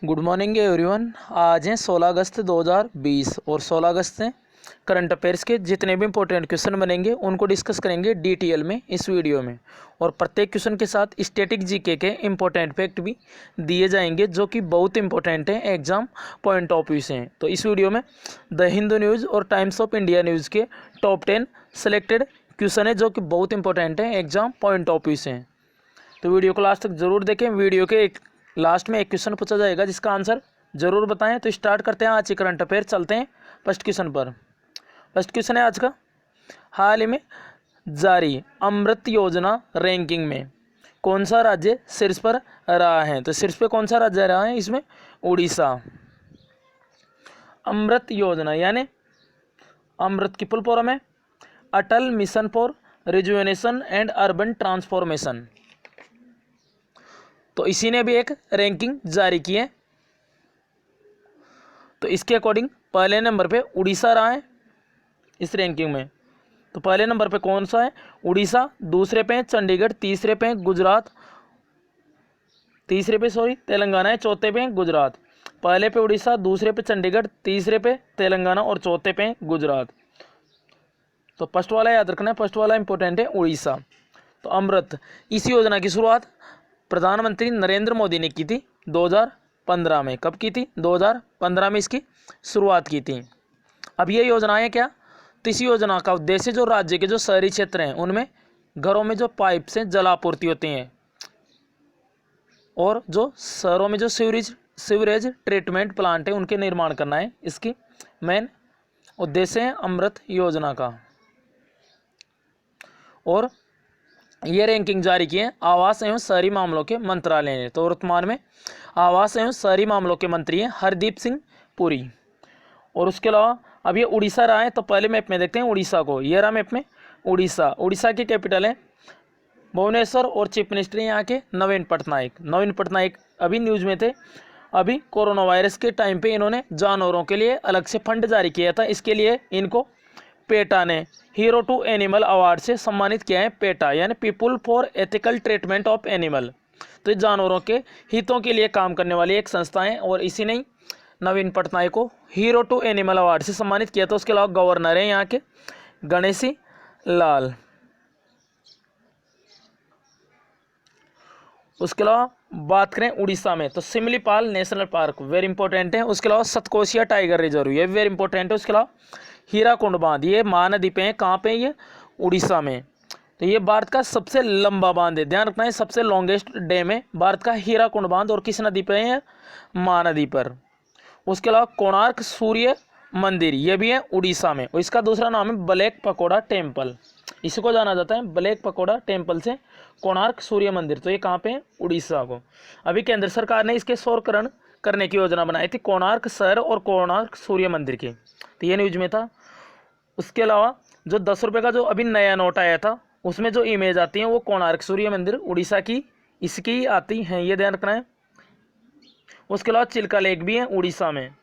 Good morning everyone. आज है 16 अगस्त 2020 और 16 अगस्त से करंट अफेयर्स के जितने भी इंपॉर्टेंट क्वेश्चन बनेंगे उनको डिस्कस करेंगे डिटेल में इस वीडियो में। और प्रत्येक क्वेश्चन के साथ स्टैटिक जीके के इंपॉर्टेंट फैक्ट भी दिए जाएंगे जो कि बहुत इंपॉर्टेंट हैं, एग्जाम पॉइंट ऑफ व्यू से हैं। तो इस वीडियो में द हिंदू न्यूज़ और टाइम्स ऑफ इंडिया न्यूज़ के टॉप 10 सेलेक्टेड क्वेश्चन है जो कि बहुत इंपॉर्टेंट हैं, एग्जाम पॉइंट ऑफ व्यू से हैं। तो वीडियो को लास्ट तक जरूर देखें। वीडियो के लास्ट में एक क्वेश्चन पूछा जाएगा जिसका आंसर जरूर बताएं। तो स्टार्ट करते हैं आज की करंट अफेयर। चलते हैं फर्स्ट क्वेश्चन पर। फर्स्ट क्वेश्चन है आज का, हाल ही में जारी अमृत योजना रैंकिंग में कौन सा राज्य शीर्ष पर रहा है? तो शीर्ष पे कौन सा राज्य रहा है इसमें? उड़ीसा। अमृत योजना यानी अमृत की फुल फॉर्म है Atal mission for rejuvenation and urban transformation. तो इसी ने भी एक रैंकिंग जारी की है। तो इसके अकॉर्डिंग पहले नंबर पे उड़ीसा रहा है इस रैंकिंग में। तो पहले नंबर पे कौन सा है? उड़ीसा। दूसरे पे चंडीगढ़, तीसरे पे गुजरात, तेलंगाना है, चौथे पे गुजरात। पहले पे उड़ीसा, दूसरे पे चंडीगढ़, तीसरे पे तेलंगाना और चौथे पे गुजरात। तो फर्स्ट वाला याद रखना है, फर्स्ट वाला इंपॉर्टेंट है उड़ीसा। तो अमृत इस योजना की शुरुआत प्रधानमंत्री नरेंद्र मोदी ने की थी 2015 में। कब की थी? 2015 में इसकी शुरुआत की थी। अब ये योजनाएं क्या? तो इस योजना का उद्देश्य जो राज्य के जो शहरी क्षेत्र हैं उनमें घरों में जो पाइप से जल आपूर्ति होती है और जो शहरों में जो सीवरेज ट्रीटमेंट प्लांट है उनके निर्माण करना है। इसकी मेन उद्देश्य है अमृत योजना का। और ये रैंकिंग जारी की है आवास एवं शहरी मामलों के मंत्रालय ने। तो वर्तमान में आवास एवं शहरी मामलों के मंत्री हैं हरदीप सिंह पुरी। और उसके अलावा अब ये उड़ीसा रहा है। तो पहले मैप में देखते हैं उड़ीसा को। ये रहा मैप में उड़ीसा। उड़ीसा की कैपिटल है भुवनेश्वर और चीफ मिनिस्टर यहाँ के नवीन पटनायक अभी न्यूज़ में थे। अभी कोरोना वायरस के टाइम पे इन्होंने जानवरों के लिए अलग से फंड जारी किया था। इसके लिए इनको पेटा ने हीरो टू एनिमल अवार्ड से सम्मानित किया है। पेटा यानी people for ethical treatment of animal. तो ये जानवरों के हितों के लिए काम करने वाली एक संस्था है और इसी ने नवीन पटनायक को हीरो टू एनिमल अवार्ड से सम्मानित किया। तो उसके अलावा गवर्नर हैं यहाँ के गणेशी लाल। उसके अलावा बात करें उड़ीसा में तो Simlipal national park very important है। उसके अलावा सतकोशिया टाइगर रिजर्व ये वेरी इंपॉर्टेंट है। उसके अलावा हीराकुंड बांध ये महानदी पे है। कहाँ पे? ये उड़ीसा में। तो ये भारत का सबसे लंबा बांध है, ध्यान रखना है, सबसे लॉन्गेस्ट डैम है भारत का हीराकुंड बांध। और किस नदी पे है? महानदी पर। उसके अलावा कोणार्क सूर्य मंदिर ये भी है उड़ीसा में और इसका दूसरा नाम है ब्लैक पकोड़ा टेम्पल। इसको जाना जाता है ब्लैक पकोड़ा टेम्पल से कोणार्क सूर्य मंदिर। तो ये कहाँ पे है? उड़ीसा को। अभी केंद्र सरकार ने इसके सौरकरण करने की योजना बनाई थी कोणार्क शहर और कोणार्क सूर्य मंदिर की। तो ये न्यूज में था। उसके अलावा जो 10 रुपये का जो अभी नया नोट आया था उसमें जो इमेज आती है वो कोणार्क सूर्य मंदिर उड़ीसा की इसकी आती हैं, ये ध्यान रखना है। उसके अलावा चिल्का लेक भी है उड़ीसा में।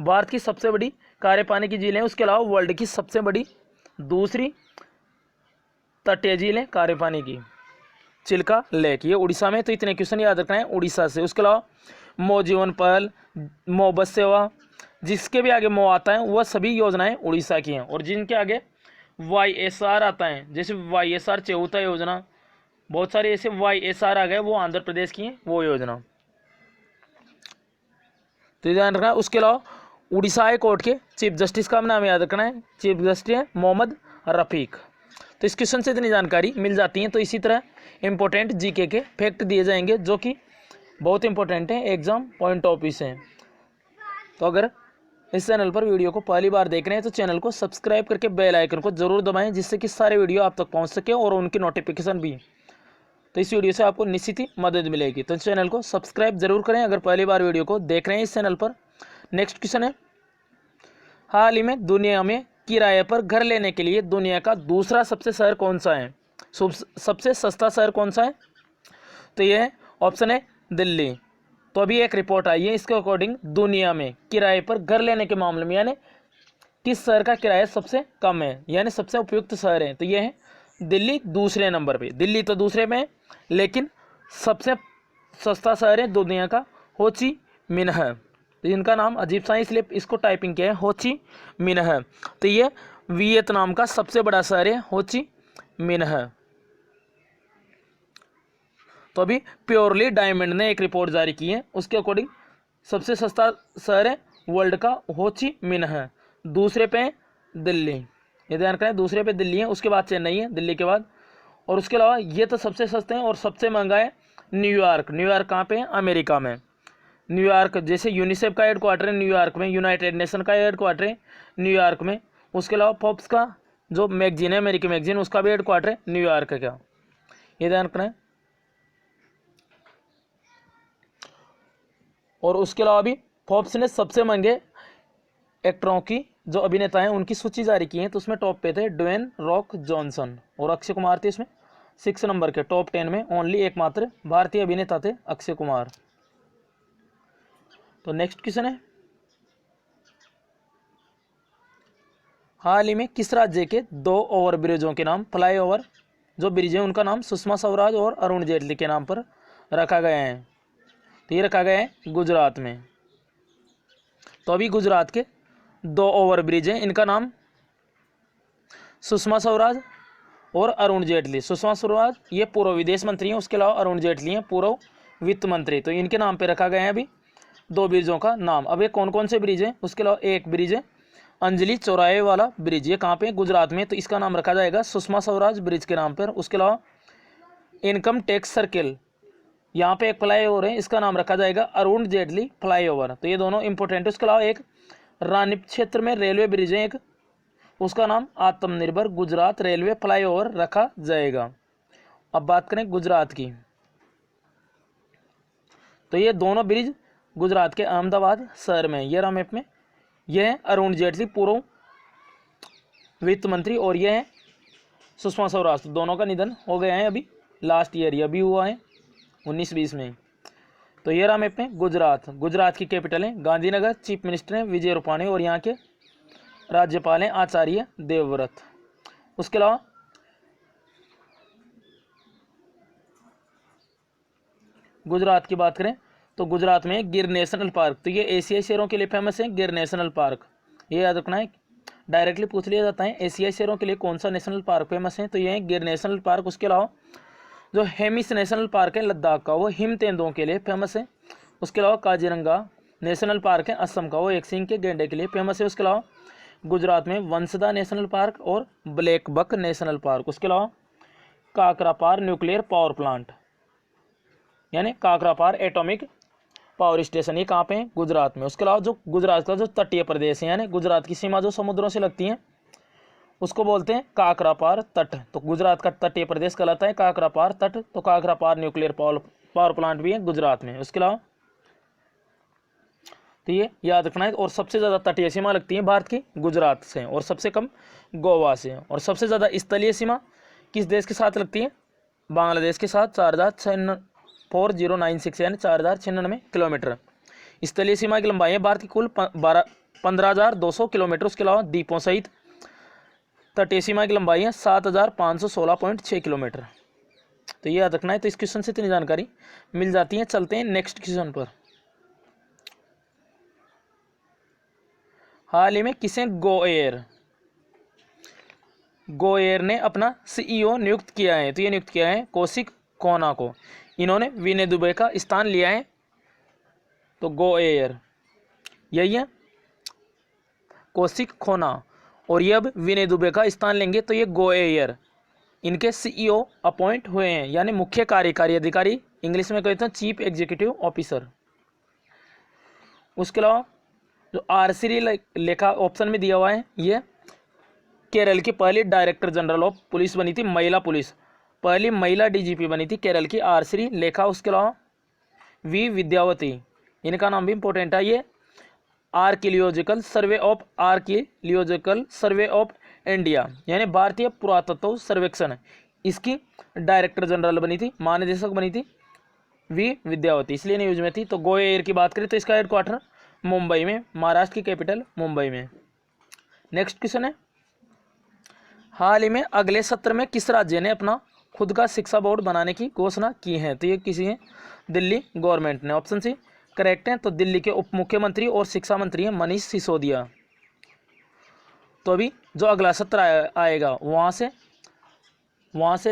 भारत की सबसे बड़ी खारे पानी की झील है। उसके अलावा वर्ल्ड की सबसे बड़ी दूसरी तटीय झील है खारे पानी की चिल्का लेक, ये उड़ीसा में। तो इतने क्वेश्चन याद रखना है उड़ीसा से। उसके अलावा मो जीवन पहल, मो बस सेवा, जिसके भी आगे मो आता है वह सभी योजनाएं उड़ीसा की हैं। और जिनके आगे YSR आता है जैसे YSR चौथा योजना, बहुत सारे ऐसे YSR आ गए वो आंध्र प्रदेश की हैं वो योजना। तो ध्यान रखना है। उसके अलावा उड़ीसा हाई कोर्ट के चीफ जस्टिस का नाम याद रखना है, चीफ जस्टिस है मोहम्मद रफीक। तो इस क्वेश्चन से इतनी जानकारी मिल जाती है। तो इसी तरह इंपॉर्टेंट जीके के फैक्ट दिए जाएंगे जो कि बहुत इंपॉर्टेंट है, एग्जाम पॉइंट ऑफ व्यू से हैं। तो अगर इस चैनल पर वीडियो को पहली बार देख रहे हैं तो चैनल को सब्सक्राइब करके बेल आइकन को जरूर दबाएं जिससे कि सारे वीडियो आप तक पहुंच सके और उनकी नोटिफिकेशन भी। तो इस वीडियो से आपको निश्चित ही मदद मिलेगी। तो चैनल को सब्सक्राइब जरूर करें अगर पहली बार वीडियो को देख रहे हैं इस चैनल पर। नेक्स्ट क्वेश्चन है, हाल ही में दुनिया में किराए पर घर लेने के लिए दुनिया का दूसरा सबसे शहर कौन सा है? सबसे सस्ता शहर कौन सा है? तो ये है ऑप्शन है दिल्ली। तो अभी एक रिपोर्ट आई है इसके अकॉर्डिंग दुनिया में किराए पर घर लेने के मामले में यानी किस शहर का किराया सबसे कम है यानी सबसे उपयुक्त शहर है? तो ये है दिल्ली दूसरे नंबर पे। दिल्ली तो दूसरे में है लेकिन सबसे सस्ता शहर है दुनिया का हो ची मिन्ह। तो इनका नाम अजीब सा है इसलिए इसको टाइपिंग किया है हो ची मिन्ह। तो ये वियतनाम का सबसे बड़ा शहर है हो ची मिन्ह। तो अभी प्योरली डायमंड ने एक रिपोर्ट जारी की है, उसके अकॉर्डिंग सबसे सस्ता शहर है वर्ल्ड का हो ची मिन्ह है। दूसरे पे दिल्ली, ये ध्यान करें, दूसरे पे दिल्ली है, उसके बाद चेन्नई है दिल्ली के बाद। और उसके अलावा ये तो सबसे सस्ते हैं और सबसे महंगा है न्यूयॉर्क। न्यूयॉर्क कहाँ पे है? अमेरिका में। न्यूयॉर्क जैसे यूनिसेफ का हेड क्वार्टर है न्यूयॉर्क में, यूनाइटेड नेशन का हेड क्वार्टर है न्यूयॉर्क में। उसके अलावा फोर्ब्स का जो मैगजीन है अमेरिकी मैगजीन, उसका भी हेड क्वार्टर है न्यूयॉर्क का। क्या ये ध्यान करें। और उसके अलावा भी फोर्ब्स ने सबसे महंगे एक्टरों की जो अभिनेता हैं उनकी सूची जारी की है, तो उसमें टॉप पे थे ड्वेन रॉक जॉनसन और अक्षय कुमार थे इसमें 6 नंबर के। टॉप 10 में ओनली एकमात्र भारतीय अभिनेता थे अक्षय कुमार। तो नेक्स्ट क्वेश्चन है, हाल ही में किस राज्य के 2 ओवर ब्रिजों के नाम, फ्लाई ओवर जो ब्रिज है उनका नाम सुषमा स्वराज और अरुण जेटली के नाम पर रखा गया है? तो ये रखा गया है गुजरात में। तो अभी गुजरात के 2 ओवर ब्रिज हैं, इनका नाम सुषमा स्वराज और अरुण जेटली। सुषमा स्वराज ये पूर्व विदेश मंत्री हैं, उसके अलावा अरुण जेटली हैं पूर्व वित्त मंत्री। तो इनके नाम पे रखा गया है अभी 2 ब्रिजों का नाम। अब ये कौन कौन से ब्रिज हैं? उसके अलावा एक ब्रिज है अंजलि चौराहे वाला ब्रिज, ये कहाँ पे? गुजरात में। तो इसका नाम रखा जाएगा सुषमा स्वराज ब्रिज के नाम पर। उसके अलावा इनकम टैक्स सर्किल, यहाँ पे एक फ्लाई ओवर है, इसका नाम रखा जाएगा अरुण जेटली फ्लाई ओवर। तो ये दोनों इंपॉर्टेंट है। उसके अलावा एक रानी क्षेत्र में रेलवे ब्रिज है एक, उसका नाम आत्मनिर्भर गुजरात रेलवे फ्लाईओवर रखा जाएगा। अब बात करें गुजरात की, तो ये दोनों ब्रिज गुजरात के अहमदाबाद शहर में, ये रहा मैप में। यह है अरुण जेटली पूर्व वित्त मंत्री और यह है सुषमा स्वराज। तो दोनों का निधन हो गया है अभी लास्ट ईयर, अभी हुआ है 19-20 में। तो ये रहा मैप में गुजरात। गुजरात की कैपिटल है गांधीनगर, चीफ मिनिस्टर है विजय रूपाणी और यहाँ के राज्यपाल हैं आचार्य देवव्रत। उसके अलावा गुजरात की बात करें तो गुजरात में गिर नेशनल पार्क, तो ये एशियाई शेरों के लिए फेमस है गिर नेशनल पार्क, ये याद रखना है, डायरेक्टली पूछ लिया जाता है एशियाई शेरों के लिए कौन सा नेशनल पार्क फेमस है, तो ये है गिर नेशनल पार्क। उसके अलावा जो हेमिस नेशनल पार्क है लद्दाख का, वो हिम तेंदुओं के लिए फेमस है। उसके अलावा काजीरंगा नेशनल पार्क है असम का, वो एक सींग के गैंडे के लिए फेमस है। उसके अलावा गुजरात में वंसदा नेशनल पार्क और ब्लैक बक नेशनल पार्क। उसके अलावा काकरापार न्यूक्लियर पावर प्लांट यानी काकरापार एटॉमिक पावर स्टेशन, ये कहाँ पे है? गुजरात में। उसके अलावा जो गुजरात का जो तटीय प्रदेश है यानी गुजरात की सीमा जो समुद्रों से लगती है उसको बोलते हैं काकरापार तट। तो गुजरात का तटीय प्रदेश कहलाता है काकरापार तट। तो काकरापार न्यूक्लियर पावर प्लांट भी है गुजरात में। उसके अलावा तो ये याद रखना है। और सबसे ज़्यादा तटीय सीमा लगती है भारत की गुजरात से और सबसे कम गोवा से। और सबसे ज़्यादा स्थलीय सीमा किस देश के साथ लगती है? बांग्लादेश के साथ 4096 यानी 4096 किलोमीटर स्थलीय सीमा की लंबाई है भारत की कुल 15,200 किलोमीटर। उसके अलावा द्वीपों सहित तटीय सीमा की लंबाई है 7,516.6 किलोमीटर। तो ये याद रखना है। तो इस क्वेश्चन से इतनी जानकारी मिल जाती है। चलते हैं नेक्स्ट क्वेश्चन पर। हाल ही में किसे गोएयर ने अपना सीईओ नियुक्त किया है? तो ये नियुक्त किया है कौशिक खोना को। इन्होंने विनय दुबे का स्थान लिया है। तो गोएयर यही है कौशिक खोना और ये अब विनय दुबे का स्थान लेंगे। तो ये गोएयर इनके सीईओ अपॉइंट हुए हैं यानी मुख्य कार्यकारी अधिकारी, इंग्लिश में कहते हैं चीफ एग्जीक्यूटिव ऑफिसर। उसके अलावा जो आरसीरी लेखा ऑप्शन में दिया हुआ है, ये केरल की पहली डायरेक्टर जनरल ऑफ पुलिस बनी थी, महिला पुलिस, पहली महिला डीजीपी बनी थी केरल की आरसीरी लेखा। उसके अलावा वी विद्यावती, इनका नाम भी इंपॉर्टेंट है। ये आर्कियोलॉजिकल सर्वे ऑफ इंडिया यानी भारतीय पुरातत्व सर्वेक्षण, इसकी डायरेक्टर जनरल बनी थी, महानिदेशक बनी थी वी विद्यावती, इसलिए न्यूज में थी। तो गोएयर की बात करें तो इसका हेडक्वार्टर मुंबई में, महाराष्ट्र की कैपिटल मुंबई में। नेक्स्ट क्वेश्चन है, हाल ही में अगले सत्र में किस राज्य ने अपना खुद का शिक्षा बोर्ड बनाने की घोषणा की है? तो ये किसी है दिल्ली गवर्नमेंट ने। ऑप्शन सी करेक्ट हैं। तो दिल्ली के उप मुख्यमंत्री और शिक्षा मंत्री हैं मनीष सिसोदिया। तो अभी जो अगला सत्र आएगा वहाँ से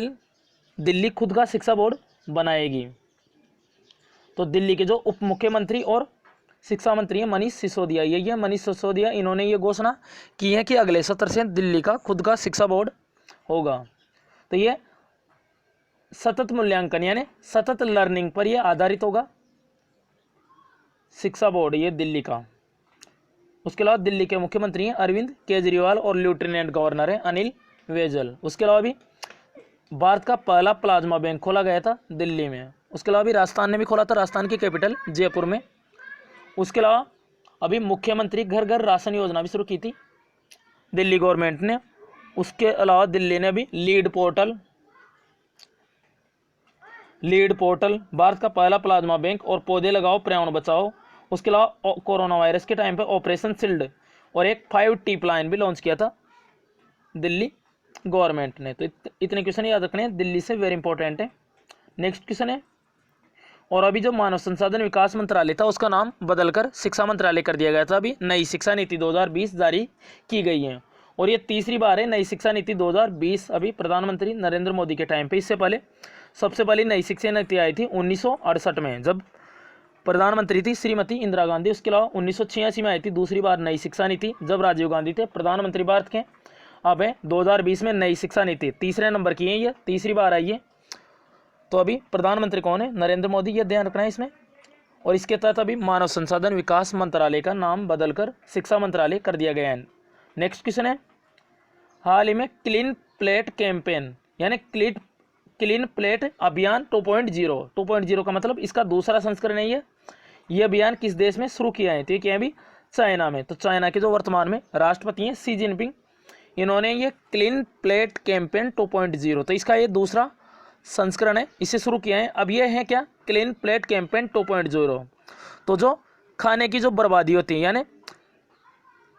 दिल्ली खुद का शिक्षा बोर्ड बनाएगी। तो दिल्ली के जो उप मुख्यमंत्री और शिक्षा मंत्री हैं मनीष सिसोदिया, यही है मनीष सिसोदिया, इन्होंने ये घोषणा की है कि अगले सत्र से दिल्ली का खुद का शिक्षा बोर्ड होगा। तो ये सतत मूल्यांकन यानी सतत लर्निंग पर यह आधारित होगा शिक्षा बोर्ड, ये दिल्ली का। उसके अलावा दिल्ली के मुख्यमंत्री हैं अरविंद केजरीवाल और लेफ्टिनेंट गवर्नर हैं अनिल बैजल। उसके अलावा भी भारत का पहला प्लाज्मा बैंक खोला गया था दिल्ली में। उसके अलावा भी राजस्थान ने भी खोला था, राजस्थान की कैपिटल जयपुर में। उसके अलावा अभी मुख्यमंत्री घर घर राशन योजना भी शुरू की थी दिल्ली गवर्नमेंट ने। उसके अलावा दिल्ली ने भी लीड पोर्टल, भारत का पहला प्लाज्मा बैंक और पौधे लगाओ पर्यावरण बचाओ। उसके अलावा कोरोना वायरस के टाइम पे ऑपरेशन शील्ड और एक 5T प्लान भी लॉन्च किया था दिल्ली गवर्नमेंट ने। तो इतने क्वेश्चन याद रखने हैं, दिल्ली से वेरी इंपॉर्टेंट है। नेक्स्ट क्वेश्चन है, और अभी जो मानव संसाधन विकास मंत्रालय था उसका नाम बदलकर शिक्षा मंत्रालय कर दिया गया था। अभी नई शिक्षा नीति 2020 जारी की गई है और ये तीसरी बार है नई शिक्षा नीति 2020 अभी प्रधानमंत्री नरेंद्र मोदी के टाइम पे। इससे पहले सबसे पहले नई शिक्षा नीति आई थी 1968 में, जब प्रधानमंत्री थी श्रीमती इंदिरा गांधी। उसके अलावा 1986 में आई थी दूसरी बार नई शिक्षा नीति, जब राजीव गांधी थे प्रधानमंत्री भारत के। अब है 2020 में नई शिक्षा नीति, तीसरे नंबर की है, ये तीसरी बार आई है। तो अभी प्रधानमंत्री कौन है? नरेंद्र मोदी, ये ध्यान रखना है इसमें। और इसके तहत अभी मानव संसाधन विकास मंत्रालय का नाम बदलकर शिक्षा मंत्रालय कर दिया गया है। नेक्स्ट क्वेश्चन है, हाल ही में क्लीन प्लेट कैंपेन यानी क्लीन प्लेट अभियान 2.0 का मतलब इसका दूसरा संस्करण है। ये अभियान किस देश में शुरू किया है? तो ये अभी चाइना में। तो चाइना के जो वर्तमान में राष्ट्रपति हैं शी जिनपिंग, इन्होंने ये क्लीन प्लेट कैंपेन 2.0, तो इसका ये दूसरा संस्करण है, इसे शुरू किया है। अब ये है क्या? Clean plate campaign 2.0। तो जो खाने की जो बर्बादी होती है यानी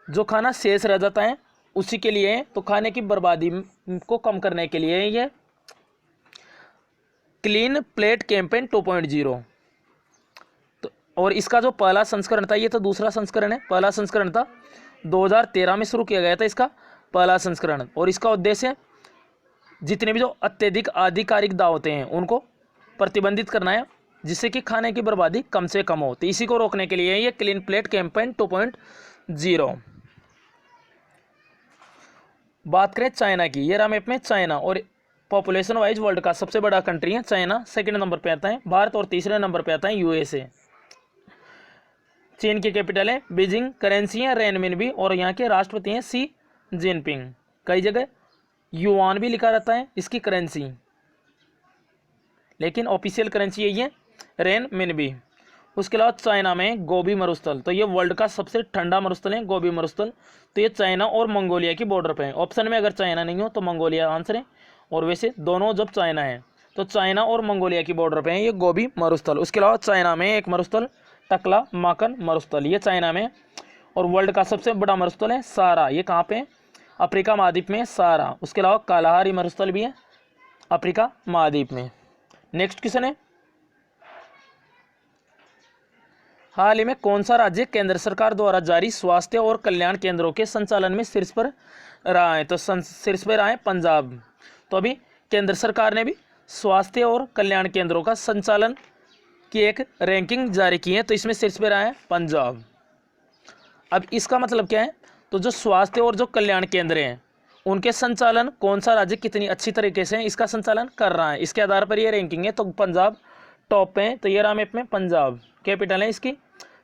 जो खाना शेष रह जाता है उसी के लिए, तो खाने की बर्बादी को कम करने के लिए ये क्लीन प्लेट कैंपेन 2.0। तो और इसका जो पहला संस्करण था, ये तो दूसरा संस्करण है, पहला संस्करण था 2013 में शुरू किया गया था इसका पहला संस्करण। और इसका उद्देश्य जितने भी जो अत्यधिक आधिकारिक दावतें हैं उनको प्रतिबंधित करना है, जिससे कि खाने की बर्बादी कम से कम हो। तो इसी को रोकने के लिए ये क्लीन प्लेट कैंपेन 2.0। बात करें चाइना की, ये रहा मैप में चाइना, और पॉपुलेशन वाइज वर्ल्ड का सबसे बड़ा कंट्री है चाइना, सेकंड नंबर पे आता है भारत और तीसरे नंबर पे आता है यूएसए। चीन की कैपिटल है बीजिंग, करेंसी है रेनमिनबी और यहाँ के राष्ट्रपति हैं शी जिनपिंग। कई जगह युआन भी लिखा रहता है इसकी करेंसी, लेकिन ऑफिशियल करेंसी यही है रेनमिनबी। उसके अलावा चाइना में गोबी मरुस्थल, तो ये वर्ल्ड का सबसे ठंडा मरुस्थल है गोबी मरुस्थल। तो ये चाइना और मंगोलिया की बॉर्डर पे है। ऑप्शन में अगर चाइना नहीं हो तो मंगोलिया आंसर है, और वैसे दोनों जब चाइना है तो चाइना और मंगोलिया की बॉर्डर पे है ये गोबी मरुस्थल। उसके अलावा चाइना में एक मरुस्थल टकला माकन मरुस्थल, ये चाइना में। और वर्ल्ड का सबसे बड़ा मरुस्थल है सारा, ये कहाँ पे? अफ्रीका महाद्वीप में सारा। उसके अलावा कालाहारी मरुस्थल भी है अफ्रीका महाद्वीप में। नेक्स्ट क्वेश्चन है, हाल ही में कौन सा राज्य केंद्र सरकार द्वारा जारी स्वास्थ्य और कल्याण केंद्रों के संचालन में शीर्ष पर रहा है? तो शीर्ष पर रहा है पंजाब। तो अभी केंद्र सरकार ने भी स्वास्थ्य और कल्याण केंद्रों का संचालन की एक रैंकिंग जारी की है, तो इसमें शीर्ष पर रहा है पंजाब। अब इसका मतलब क्या है? तो जो स्वास्थ्य और जो कल्याण केंद्र हैं उनके संचालन कौन सा राज्य कितनी अच्छी तरीके से इसका संचालन कर रहा है, इसके आधार पर ये रैंकिंग है। तो पंजाब टॉप पे है, तो ये रहा मैप में पंजाब। कैपिटल है इसकी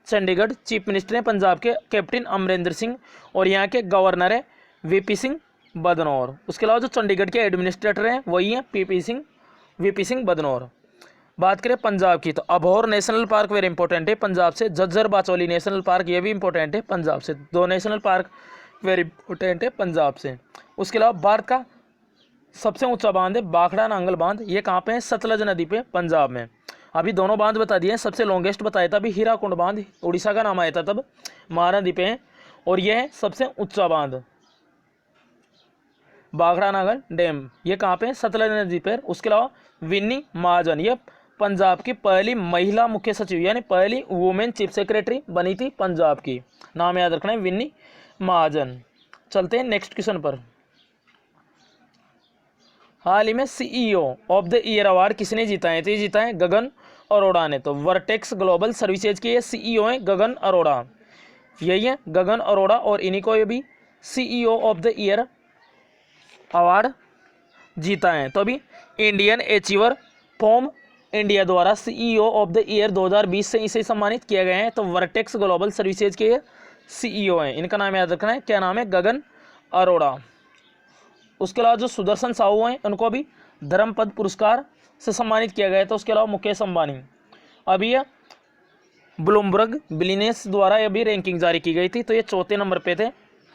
चंडीगढ़, चीफ मिनिस्टर है पंजाब के कैप्टन अमरिंदर सिंह, और यहाँ के गवर्नर है वीपी सिंह बदनौर। उसके अलावा जो चंडीगढ़ के एडमिनिस्ट्रेटर हैं वही हैं वीपी सिंह बदनौर। बात करें पंजाब की, तो Abohar national park very important है पंजाब से, झज्जर बाचौली नेशनल पार्क ये भी इंपॉर्टेंट है पंजाब से, दो नेशनल पार्क वेरी इंपॉर्टेंट है पंजाब से। उसके अलावा भारत का सबसे ऊंचा बांध है भाखड़ा नांगल बांध, ये कहाँ पे है? सतलज नदी पे पंजाब में। अभी दोनों बांध बता दिए, सबसे लॉन्गेस्ट बताया था अभी हीराकुंड बांध, उड़ीसा का नाम आया था तब, महानदी पे है, और यह है सबसे ऊंचा बांध भाखड़ा नांगल डैम, ये कहाँ पे? सतलज नदी पर। उसके अलावा विन्नी महाजन, ये पंजाब की पहली महिला मुख्य सचिव यानी पहली वुमेन चीफ सेक्रेटरी बनी थी पंजाब की। नाम याद रखना है, विन्नी महाजन। चलते हैं नेक्स्ट क्वेश्चन पर। हाल ही में CEO of the year award किसने जीता है? तो ये जीता है गगन अरोड़ा ने। तो वर्टेक्स ग्लोबल सर्विसेज के ये सीईओ हैं गगन अरोड़ा, यही है गगन अरोड़ा, और इन्हीं को ये भी CEO of the year award जीता है। तो अभी इंडियन अचीवर फॉर्म इंडिया द्वारा सीईओ ऑफ द ईयर 2020 से इसे सम्मानित किया गया है। तो वर्टेक्स ग्लोबल सर्विसेज के सीईओ हैं, इनका नाम याद रखना है, क्या नाम है? गगन अरोड़ा। उसके अलावा जो सुदर्शन साहू हैं उनको अभी धर्मपद पुरस्कार से सम्मानित किया गया है। तो उसके अलावा मुकेश अंबानी, अभी यह ब्लूमबर्ग बिलियनेस द्वारा अभी रैंकिंग जारी की गई थी, तो ये चौथे नंबर पे थे।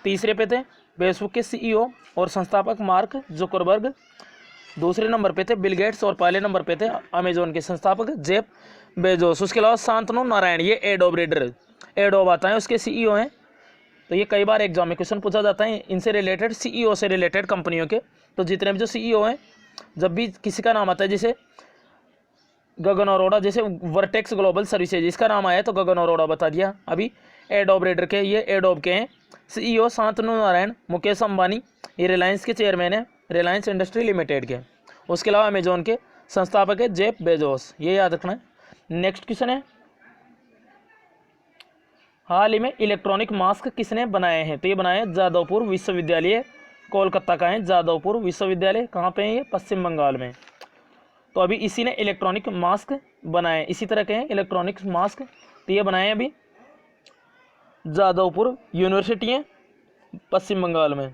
तीसरे पे थे फेसबुक के सीईओ और संस्थापक मार्क जुकरबर्ग, दूसरे नंबर पे थे बिल गेट्स, और पहले नंबर पे थे अमेजोन के संस्थापक जेफ बेजोस। उसके अलावा शांतनु नारायण, ये एडोब रीडर, एडोब आता है उसके सीईओ हैं। तो ये कई बार एग्जाम में क्वेश्चन पूछा जाता है इनसे रिलेटेड, सीईओ से रिलेटेड कंपनियों के। तो जितने भी जो सीईओ हैं, जब भी किसी का नाम आता है, जैसे गगन अरोड़ा, जैसे वर्टेक्स ग्लोबल सर्विसेज इसका नाम आया तो गगन अरोड़ा बता दिया। अभी एडोब रीडर के, ये एडोब के हैं सीईओ शांतनु नारायण। मुकेश अंबानी ये रिलायंस के चेयरमैन है, रिलायंस इंडस्ट्री लिमिटेड के। उसके अलावा अमेजोन के संस्थापक है जेफ बेजोस, ये याद रखना है। नेक्स्ट क्वेश्चन है, हाल ही में इलेक्ट्रॉनिक मास्क किसने बनाए हैं? तो ये बनाए हैं जादवपुर विश्वविद्यालय, कोलकाता का है जादवपुर विश्वविद्यालय। कहाँ पे है ये? पश्चिम बंगाल में। तो अभी इसी ने इलेक्ट्रॉनिक मास्क बनाए, इसी तरह के हैं इलेक्ट्रॉनिक मास्क। तो ये बनाए हैं अभी जादवपुर यूनिवर्सिटी है पश्चिम बंगाल में।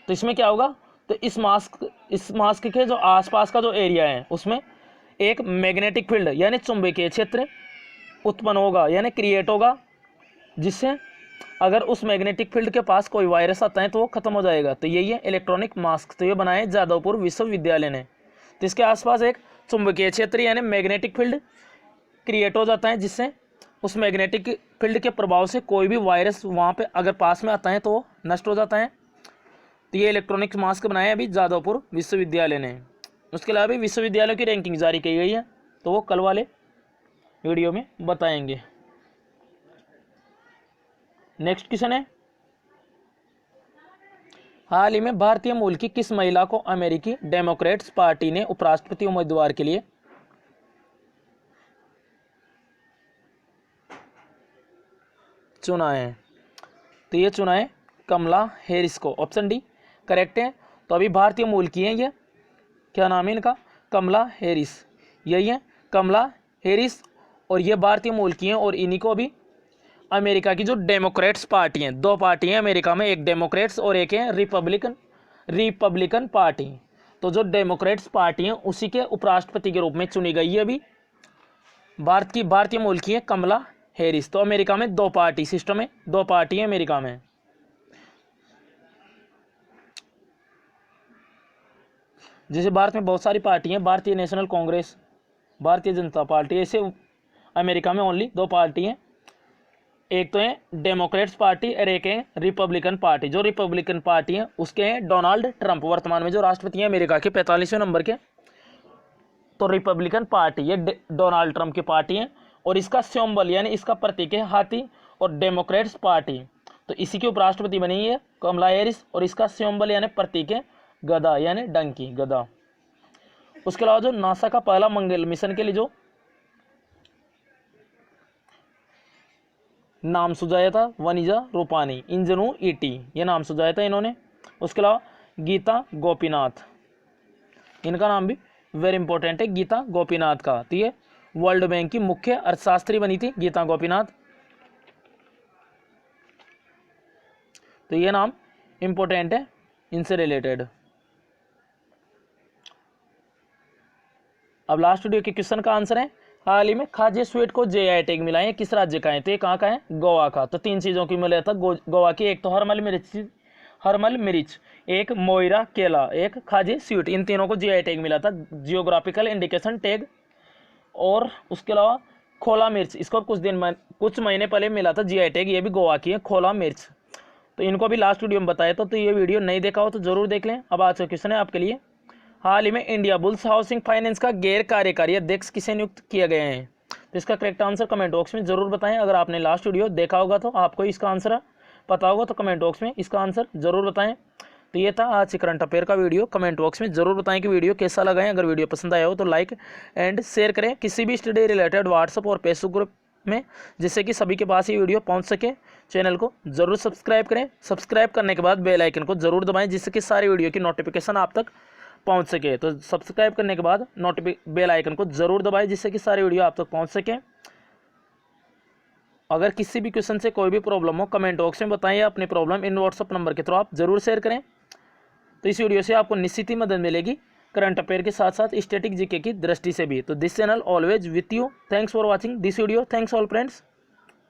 तो इसमें क्या होगा? तो इस मास्क के जो आसपास का जो एरिया है उसमें एक मैग्नेटिक फील्ड यानी चुंबकीय क्षेत्र उत्पन्न होगा यानी क्रिएट होगा, जिससे अगर उस मैग्नेटिक फील्ड के पास कोई वायरस आता है तो वो खत्म हो जाएगा। तो यही है इलेक्ट्रॉनिक मास्क। तो ये बनाए जादवपुर विश्वविद्यालय ने। तो इसके आसपास एक चुंबकीय क्षेत्र यानी मैग्नेटिक फील्ड क्रिएट हो जाता है, जिससे उस मैग्नेटिक फील्ड के प्रभाव से कोई भी वायरस वहाँ पे अगर पास में आता है तो वो नष्ट हो जाता है। तो ये इलेक्ट्रॉनिक मास्क बनाए अभी जादवपुर विश्वविद्यालय ने। उसके अलावा भी विश्वविद्यालयों की रैंकिंग जारी की गई है, तो वो कल वाले वीडियो में बताएंगे। नेक्स्ट क्वेश्चन है, हाल ही में भारतीय मूल की किस महिला को अमेरिकी डेमोक्रेट्स पार्टी ने उपराष्ट्रपति उम्मीदवार के लिए चुना है? तो ये चुना है कमला हैरिस को। ऑप्शन डी करेक्ट है। तो अभी भारतीय मूल की है ये, क्या नाम है इनका? कमला हैरिस, यही है कमला हैरिस। और ये भारतीय मूल की हैं और इन्हीं को अभी अमेरिका की जो डेमोक्रेट्स पार्टी हैं, दो पार्टी हैं अमेरिका में, एक डेमोक्रेट्स और एक है रिपब्लिकन पार्टी। तो जो डेमोक्रेट्स पार्टी हैं उसी के उपराष्ट्रपति के रूप में चुनी गई है अभी भारतीय मूल की है कमला हैरिस। तो अमेरिका में दो पार्टी सिस्टम है, दो पार्टी है अमेरिका में। जैसे भारत में बहुत सारी पार्टी हैं, भारतीय नेशनल कांग्रेस, भारतीय जनता पार्टी, ऐसे अमेरिका में ओनली दो पार्टी हैं, एक तो है डेमोक्रेट्स पार्टी और एक है रिपब्लिकन पार्टी। जो रिपब्लिकन पार्टी है उसके हैं डोनाल्ड ट्रंप, वर्तमान में जो राष्ट्रपति हैं अमेरिका के 45वें नंबर के। तो रिपब्लिकन पार्टी ये डोनाल्ड ट्रंप की पार्टी है और इसका सिंबल यानी इसका प्रतीक है हाथी। और डेमोक्रेट्स पार्टी तो इसी की उपराष्ट्रपति बनी है कमला हैरिस और इसका सिंबल यानी प्रतीक है गदा यानी डंकी, गदा। उसके अलावा जो नासा का पहला मंगल मिशन के लिए जो नाम सुझाया था वनिजा रूपानी, इंजनू ईटी, ये नाम सुझाया था इन्होंने। उसके अलावा गीता गोपीनाथ, इनका नाम भी वेरी इंपॉर्टेंट है गीता गोपीनाथ का। तो ये वर्ल्ड बैंक की मुख्य अर्थशास्त्री बनी थी गीता गोपीनाथ। तो ये नाम इंपॉर्टेंट है इनसे रिलेटेड। अब लास्ट वीडियो के क्वेश्चन का आंसर है, हाल ही में खाद्य स्वीट को जेआई टैग मिला है, किस राज्य का है? तो ये कहाँ का है? गोवा का। तो तीन चीज़ों की मिला था गोवा की, एक तो हरमल मिर्च, एक मोइरा केला, एक खाद्य स्वीट, इन तीनों को जेआई टैग मिला था, जियोग्राफिकल इंडिकेशन टैग। और उसके अलावा खोला मिर्च, इसको कुछ महीने पहले मिला था जेआई टैग, ये भी गोवा की है खोला मिर्च। तो इनको भी लास्ट वीडियो में बताया था, तो ये वीडियो नहीं देखा हो तो जरूर देख लें। अब आज का क्वेश्चन है आपके लिए, हाल ही में इंडिया बुल्स हाउसिंग फाइनेंस का गैर कार्यकारी अध्यक्ष किसे नियुक्त किया गया है? तो इसका करेक्ट आंसर कमेंट बॉक्स में जरूर बताएं। अगर आपने लास्ट वीडियो देखा होगा तो आपको इसका आंसर पता होगा, तो कमेंट बॉक्स में इसका आंसर जरूर बताएं। तो ये था आज के करंट अफेयर का वीडियो। कमेंट बॉक्स में जरूर बताएं कि वीडियो कैसा लगा है। अगर वीडियो पसंद आया हो तो लाइक एंड शेयर करें किसी भी स्टडी रिलेटेड व्हाट्सएप और फेसबुक ग्रुप में, जिससे कि सभी के पास ये वीडियो पहुंच सके। चैनल को जरूर सब्सक्राइब करें। सब्सक्राइब करने के बाद बेल आइकन को जरूर दबाएं, जिससे कि सारी वीडियो की नोटिफिकेशन आप तक पहुंच सके। तो सब्सक्राइब करने के बाद बेल आइकन को जरूर दबाएं, जिससे कि सारी वीडियो आप तक पहुंच सके। अगर किसी भी क्वेश्चन से कोई भी प्रॉब्लम हो कमेंट बॉक्स में बताएं, अपनी प्रॉब्लम इन व्हाट्सएप नंबर के थ्रू आप जरूर शेयर करें। तो इस वीडियो से आपको निश्चित ही मदद मिलेगी करंट अफेयर के साथ साथ स्टैटिक जीके की दृष्टि से भी। तो this channel always with you. Thanks for watching this video. Thanks all friends.